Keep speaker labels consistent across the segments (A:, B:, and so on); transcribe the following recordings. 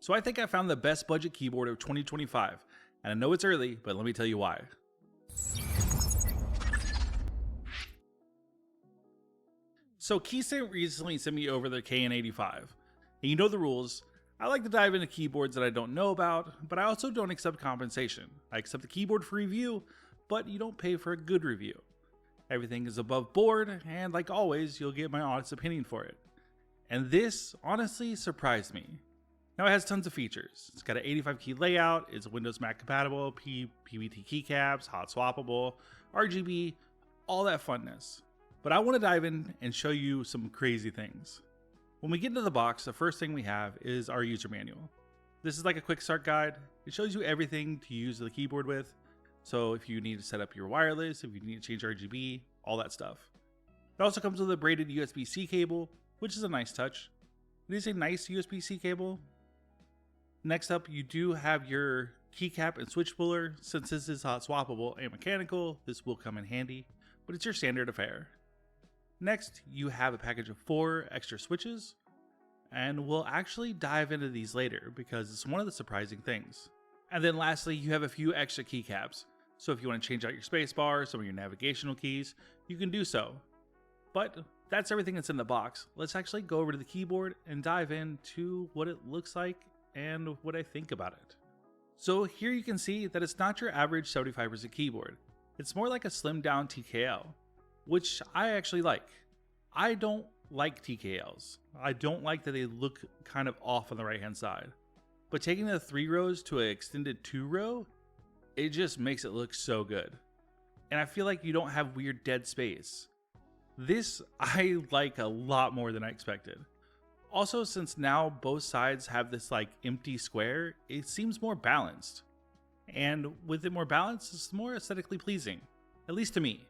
A: So I think I found the best budget keyboard of 2025, and I know it's early, but let me tell you why. So Kisnt recently sent me over their KN85, and you know the rules. I like to dive into keyboards that I don't know about, but I also don't accept compensation. I accept the keyboard for review, but you don't pay for a good review. Everything is above board, and like always, you'll get my honest opinion for it. And this honestly surprised me. Now it has tons of features. It's got an 85 key layout, it's Windows Mac compatible, PBT keycaps, hot swappable, RGB, all that funness. But I want to dive in and show you some crazy things. When we get into the box, the first thing we have is our user manual. This is like a quick start guide. It shows you everything to use the keyboard with. So if you need to set up your wireless, if you need to change RGB, all that stuff. It also comes with a braided USB-C cable, which is a nice touch. It is a nice USB-C cable. Next up, you do have your keycap and switch puller. Since this is hot swappable and mechanical, this will come in handy, but it's your standard affair. Next, you have a package of 4 extra switches, and we'll actually dive into these later because it's one of the surprising things. And then lastly, you have a few extra keycaps. So if you want to change out your spacebar, some of your navigational keys, you can do so. But that's everything that's in the box. Let's actually go over to the keyboard and dive into what it looks like and what I think about it. So here you can see that it's not your average 75% keyboard. It's more like a slimmed down TKL, which I actually like. I don't like TKLs. I don't like that they look kind of off on the right hand side. But taking the 3 rows to an extended 2 row, it just makes it look so good. And I feel like you don't have weird dead space. This I like a lot more than I expected. Also, since now both sides have this like empty square, it seems more balanced. And with it more balanced, it's more aesthetically pleasing, at least to me.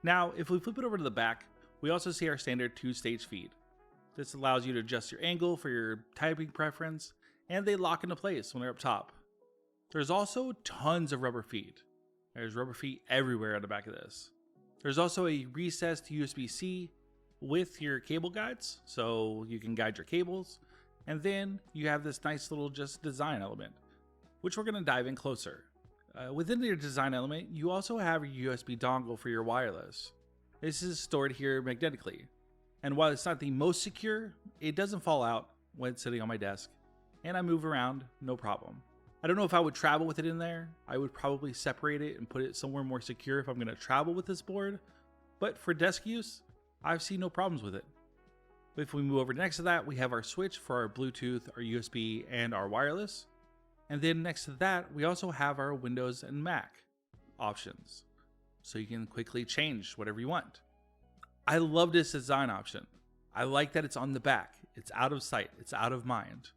A: Now, if we flip it over to the back, we also see our standard 2-stage feed. This allows you to adjust your angle for your typing preference, and they lock into place when they're up top. There's also tons of rubber feet. There's rubber feet everywhere on the back of this. There's also a recessed USB-C with your cable guides, so you can guide your cables. And then you have this nice little just design element, which we're going to dive in closer. Within your design element, you also have your USB dongle for your wireless. This is stored here magnetically. And while it's not the most secure, it doesn't fall out when it's sitting on my desk. And I move around, no problem. I don't know if I would travel with it in there. I would probably separate it and put it somewhere more secure if I'm going to travel with this board. But for desk use, I've seen no problems with it. If we move over next to that, we have our switch for our Bluetooth, our USB, and our wireless. And then next to that, we also have our Windows and Mac options. So you can quickly change whatever you want. I love this design option. I like that it's on the back. It's out of sight. It's out of mind.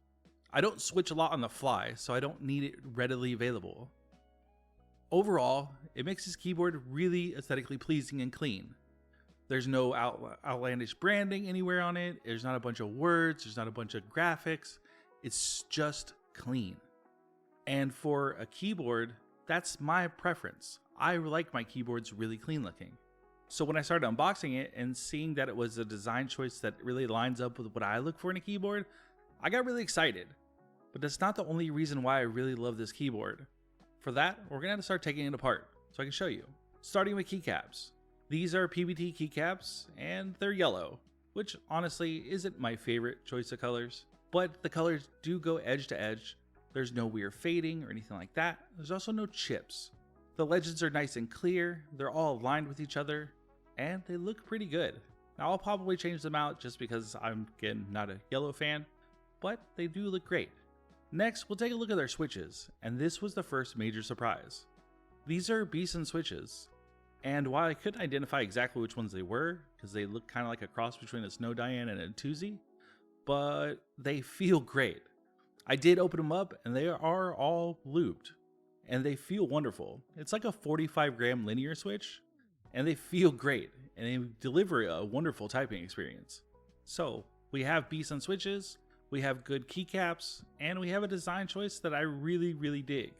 A: I don't switch a lot on the fly, so I don't need it readily available. Overall, it makes this keyboard really aesthetically pleasing and clean. There's no outlandish branding anywhere on it. There's not a bunch of words. There's not a bunch of graphics. It's just clean. And for a keyboard, that's my preference. I like my keyboards really clean looking. So when I started unboxing it and seeing that it was a design choice that really lines up with what I look for in a keyboard, I got really excited. But that's not the only reason why I really love this keyboard. For that, we're going to have to start taking it apart so I can show you. Starting with keycaps. These are PBT keycaps and they're yellow, which honestly isn't my favorite choice of colors, but the colors do go edge to edge. There's no weird fading or anything like that. There's also no chips. The legends are nice and clear. They're all aligned with each other and they look pretty good. Now I'll probably change them out just because I'm again not a yellow fan, but they do look great. Next, we'll take a look at their switches, and this was the first major surprise. These are Beeson switches, and while I couldn't identify exactly which ones they were, because they look kind of like a cross between a Snow Diane and a Tuzi, but they feel great. I did open them up, and they are all lubed, and they feel wonderful. It's like a 45-gram linear switch, and they feel great, and they deliver a wonderful typing experience. So, we have Beeson switches, we have good keycaps, and we have a design choice that I really dig.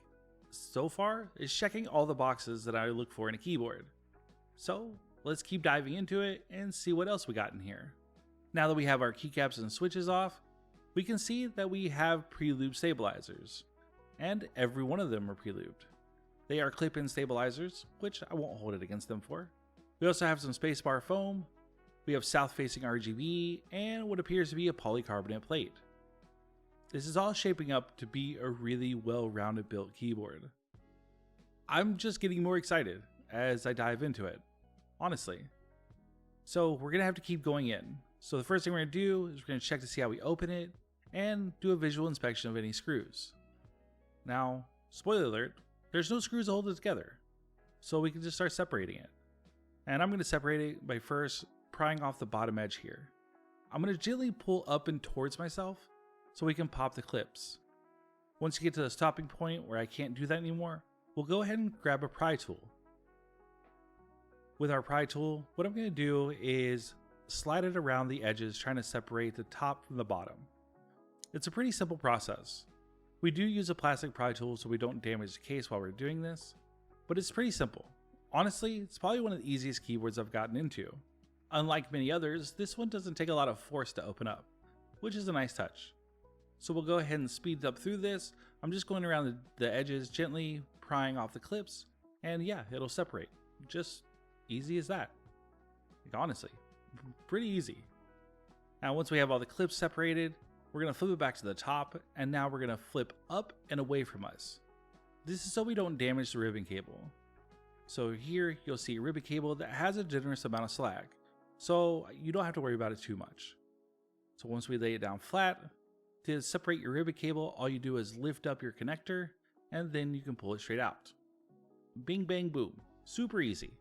A: So far, it's checking all the boxes that I look for in a keyboard. So let's keep diving into it and see what else we got in here. Now that we have our keycaps and switches off, we can see that we have pre-lubed stabilizers, and every one of them are pre-lubed. They are clip-in stabilizers, which I won't hold it against them for. We also have some spacebar foam, we have south-facing RGB, and what appears to be a polycarbonate plate. This is all shaping up to be a really well-rounded built keyboard. I'm just getting more excited as I dive into it, honestly. So we're going to have to keep going in. So the first thing we're going to do is we're going to check to see how we open it and do a visual inspection of any screws. Now, spoiler alert, there's no screws to hold it together, so we can just start separating it. And I'm going to separate it by first prying off the bottom edge here. I'm going to gently pull up and towards myself so we can pop the clips. Once you get to the stopping point where I can't do that anymore, we'll go ahead and grab a pry tool. With our pry tool, what I'm going to do is slide it around the edges, trying to separate the top from the bottom. It's a pretty simple process. We do use a plastic pry tool so we don't damage the case while we're doing this, but it's pretty simple. Honestly, it's probably one of the easiest keyboards I've gotten into. Unlike many others, this one doesn't take a lot of force to open up, which is a nice touch. So we'll go ahead and speed up through this. I'm just going around the edges, gently prying off the clips, and yeah, it'll separate. Just easy as that. Like, honestly, pretty easy. Now once we have all the clips separated, we're going to flip it back to the top, and now we're going to flip up and away from us. This is so we don't damage the ribbon cable. So here you'll see a ribbon cable that has a generous amount of slag, so you don't have to worry about it too much. So once we lay it down flat, to separate your ribbon cable, all you do is lift up your connector, and then you can pull it straight out. Bing bang boom, super easy.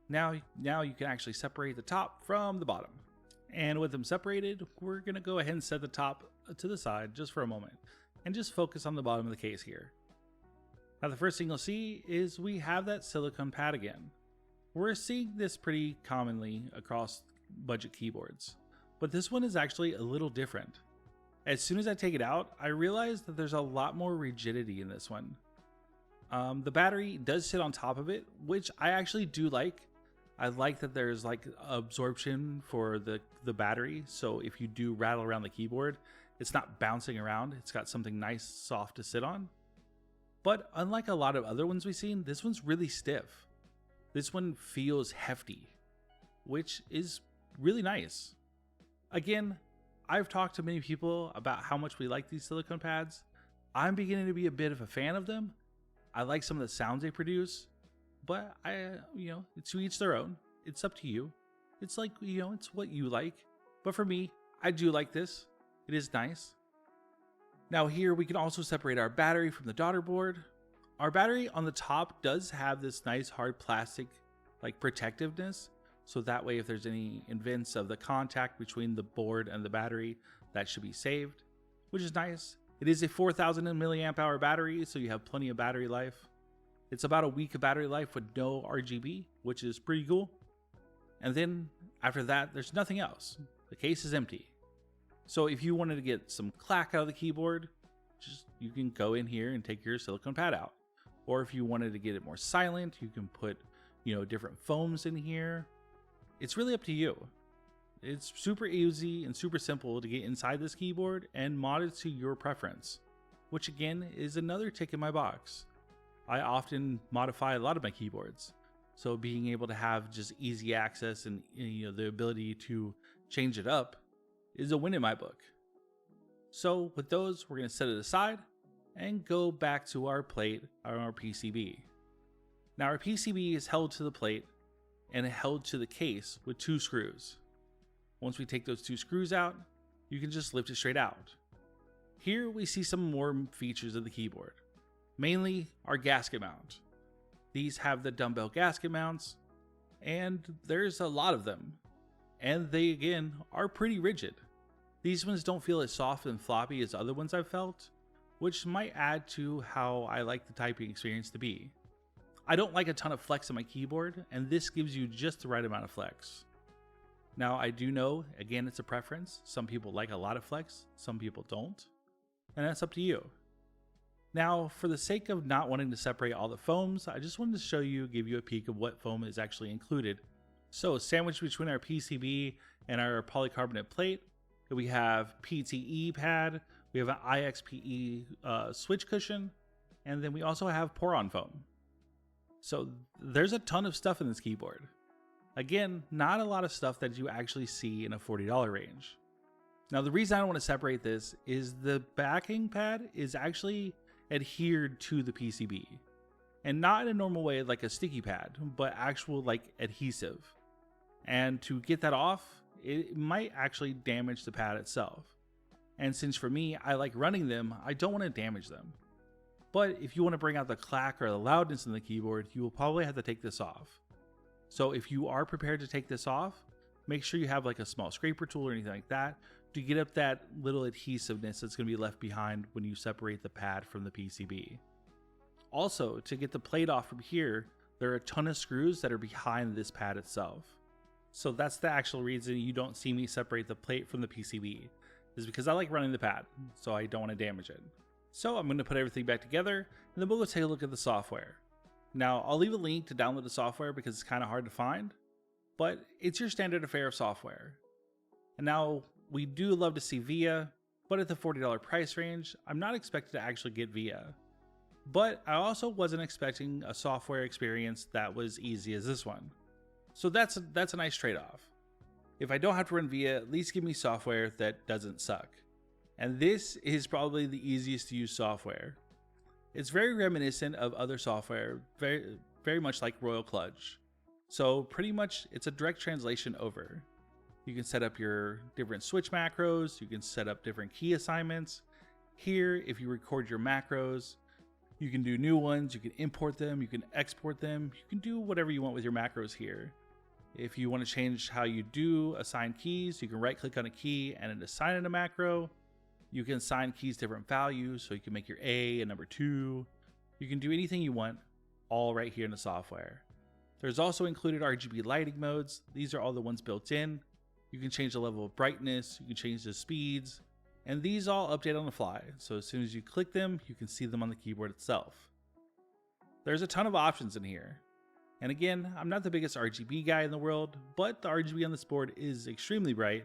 A: Now you can actually separate the top from the bottom. And with them separated, we're going to go ahead and set the top to the side just for a moment and just focus on the bottom of the case here. Now the first thing you'll see is we have that silicone pad again. We're seeing this pretty commonly across budget keyboards, but this one is actually a little different. As soon as I take it out, I realize that there's a lot more rigidity in this one. The battery does sit on top of it, which I actually do like. I like that there's like absorption for the battery, so if you do rattle around the keyboard, it's not bouncing around. It's got something nice, soft to sit on. But unlike a lot of other ones we've seen, this one's really stiff. This one feels hefty, which is really nice. Again, I've talked to many people about how much we like these silicone pads. I'm beginning to be a bit of a fan of them. I like some of the sounds they produce, but it's to each their own. It's up to you. It's like, it's what you like. But for me, I do like this. It is nice. Now here we can also separate our battery from the daughter board. Our battery on the top does have this nice hard plastic like protectiveness. So that way if there's any invents of the contact between the board and the battery, that should be saved, which is nice. It is a 4,000 milliamp hour battery, so you have plenty of battery life. It's about a week of battery life with no RGB, which is pretty cool. And then after that, there's nothing else. The case is empty. So if you wanted to get some clack out of the keyboard, you can go in here and take your silicone pad out. Or if you wanted to get it more silent, you can put, different foams in here. It's really up to you. It's super easy and super simple to get inside this keyboard and mod it to your preference, which again is another tick in my box. I often modify a lot of my keyboards, so being able to have just easy access and the ability to change it up is a win in my book. So with those, we're going to set it aside and go back to our plate on our PCB. Now our PCB is held to the plate and held to the case with 2 screws. Once we take those 2 screws out, you can just lift it straight out. Here we see some more features of the keyboard, mainly our gasket mount. These have the dumbbell gasket mounts, and there's a lot of them, and they again are pretty rigid. These ones don't feel as soft and floppy as other ones I've felt, which might add to how I like the typing experience to be. I don't like a ton of flex on my keyboard, and this gives you just the right amount of flex. Now I do know, again, it's a preference. Some people like a lot of flex, some people don't, and that's up to you. Now, for the sake of not wanting to separate all the foams, I just wanted to give you a peek of what foam is actually included. So sandwiched between our PCB and our polycarbonate plate, We have PTE pad, we have an IXPE switch cushion, and then we also have pour-on foam. So there's a ton of stuff in this keyboard. Again, not a lot of stuff that you actually see in a $40 range. Now the reason I don't want to separate this is the backing pad is actually adhered to the PCB. And not in a normal way like a sticky pad, but actual like adhesive. And to get that off, it might actually damage the pad itself. And since for me, I like running them, I don't want to damage them. But if you want to bring out the clack or the loudness in the keyboard, you will probably have to take this off. So if you are prepared to take this off, make sure you have like a small scraper tool or anything like that to get up that little adhesiveness that's going to be left behind when you separate the pad from the PCB. Also, to get the plate off from here, there are a ton of screws that are behind this pad itself. So that's the actual reason you don't see me separate the plate from the PCB, is because I like running the pad, so I don't want to damage it. So I'm going to put everything back together, and then we'll go take a look at the software. Now, I'll leave a link to download the software because it's kind of hard to find, but it's your standard affair of software. And now, we do love to see VIA, but at the $40 price range, I'm not expected to actually get VIA. But I also wasn't expecting a software experience that was easy as this one. So that's a nice trade-off. If I don't have to run VIA, at least give me software that doesn't suck. And this is probably the easiest to use software. It's very reminiscent of other software, very much like Royal Clutch. So pretty much it's a direct translation over. You can set up your different switch macros, you can set up different key assignments. Here, if you record your macros, you can do new ones, you can import them, you can export them, you can do whatever you want with your macros here. If you want to change how you do assign keys, you can right click on a key and then assign it a macro. You can assign keys different values, so you can make your A a number 2. You can do anything you want, all right here in the software. There's also included RGB lighting modes. These are all the ones built in. You can change the level of brightness, you can change the speeds, and these all update on the fly. So as soon as you click them, you can see them on the keyboard itself. There's a ton of options in here. And again, I'm not the biggest RGB guy in the world, but the RGB on this board is extremely bright,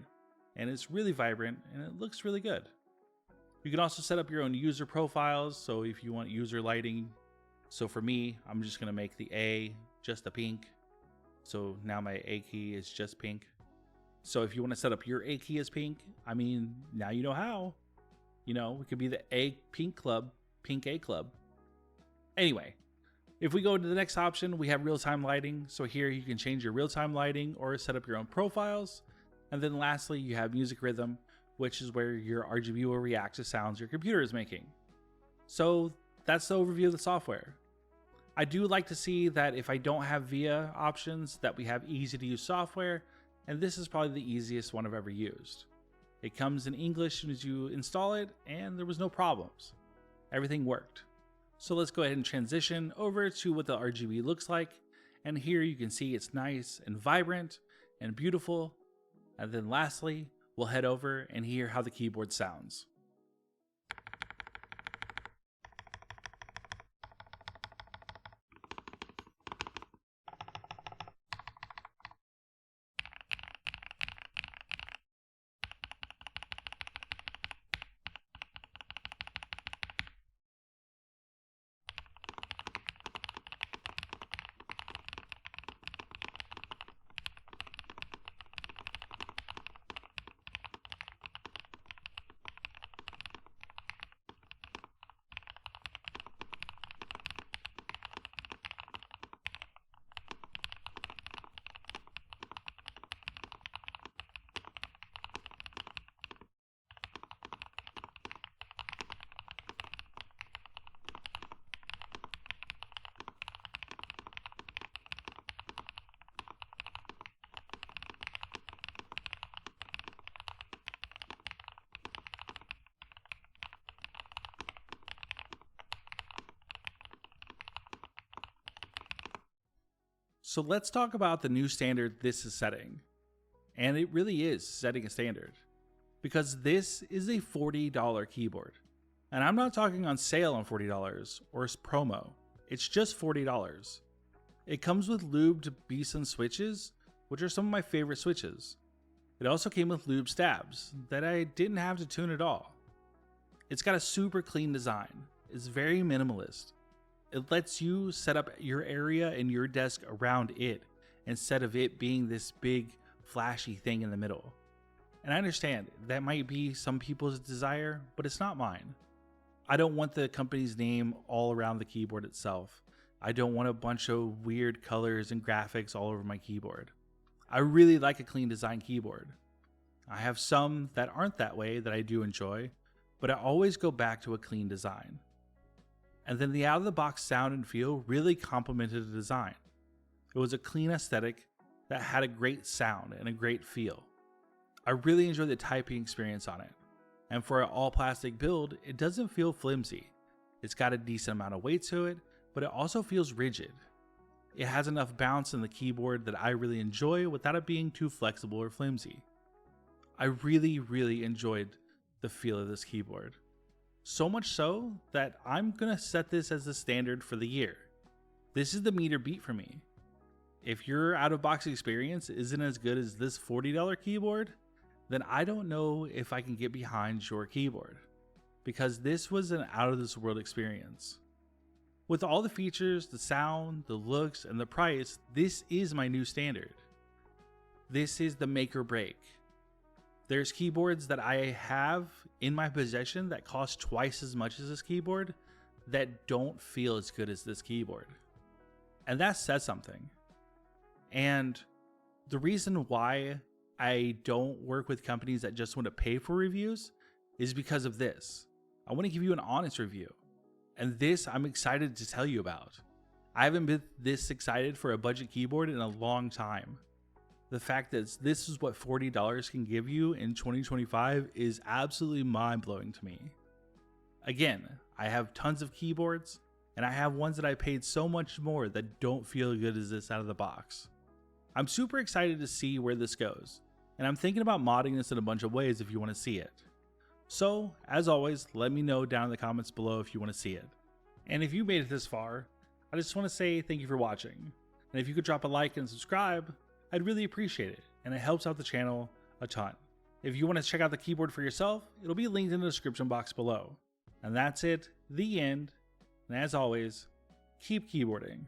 A: and it's really vibrant, and it looks really good. You can also set up your own user profiles, so if you want user lighting. So for me, I'm just going to make the A just a pink. So now my A key is just pink. So if you want to set up your A key as pink, I mean, now you know how. You know, it could be the A pink club, pink A club. Anyway, if we go to the next option, we have real-time lighting. So here you can change your real-time lighting or set up your own profiles. And then lastly, you have music rhythm, which is where your RGB will react to sounds your computer is making. So that's the overview of the software. I do like to see that if I don't have VIA options, that we have easy to use software, and this is probably the easiest one I've ever used. It comes in English as soon as you install it, and there was no problems. Everything worked. So let's go ahead and transition over to what the RGB looks like. And here you can see it's nice and vibrant and beautiful. And then lastly, we'll head over and hear how the keyboard sounds. So let's talk about the new standard this is setting. And it really is setting a standard, because this is a $40 keyboard. And I'm not talking on sale on $40 or promo. It's just $40. It comes with lubed Beeson switches, which are some of my favorite switches. It also came with lube stabs that I didn't have to tune at all. It's got a super clean design. It's very minimalist. It lets you set up your area and your desk around it instead of it being this big flashy thing in the middle. And I understand that might be some people's desire, but it's not mine. I don't want the company's name all around the keyboard itself. I don't want a bunch of weird colors and graphics all over my keyboard. I really like a clean design keyboard. I have some that aren't that way that I do enjoy, but I always go back to a clean design. And then the out of the box sound and feel really complemented the design. It was a clean aesthetic that had a great sound and a great feel. I really enjoyed the typing experience on it. And for an all plastic build, it doesn't feel flimsy. It's got a decent amount of weight to it, but it also feels rigid. It has enough bounce in the keyboard that I really enjoy without it being too flexible or flimsy. I really enjoyed the feel of this keyboard. So much so that I'm gonna set this as the standard for the year. This is the meter beat for me. If your out of box experience isn't as good as this $40 keyboard, then I don't know if I can get behind your keyboard, because this was an out of this world experience. With all the features, the sound, the looks, and the price, this is my new standard. This is the make or break. There's keyboards that I have in my possession that cost twice as much as this keyboard that don't feel as good as this keyboard. And that says something. And the reason why I don't work with companies that just want to pay for reviews is because of this. I want to give you an honest review. And this I'm excited to tell you about. I haven't been this excited for a budget keyboard in a long time. The fact that this is what $40 can give you in 2025 is absolutely mind-blowing to me. Again, I have tons of keyboards, and I have ones that I paid so much more that don't feel good as this out of the box. I'm super excited to see where this goes, and I'm thinking about modding this in a bunch of ways if you want to see it. So, as always, let me know down in the comments below if you want to see it. And if you made it this far, I just want to say thank you for watching. And if you could drop a like and subscribe, I'd really appreciate it, and it helps out the channel a ton. If you want to check out the keyboard for yourself, it'll be linked in the description box below. And that's it, the end, and as always, keep keyboarding.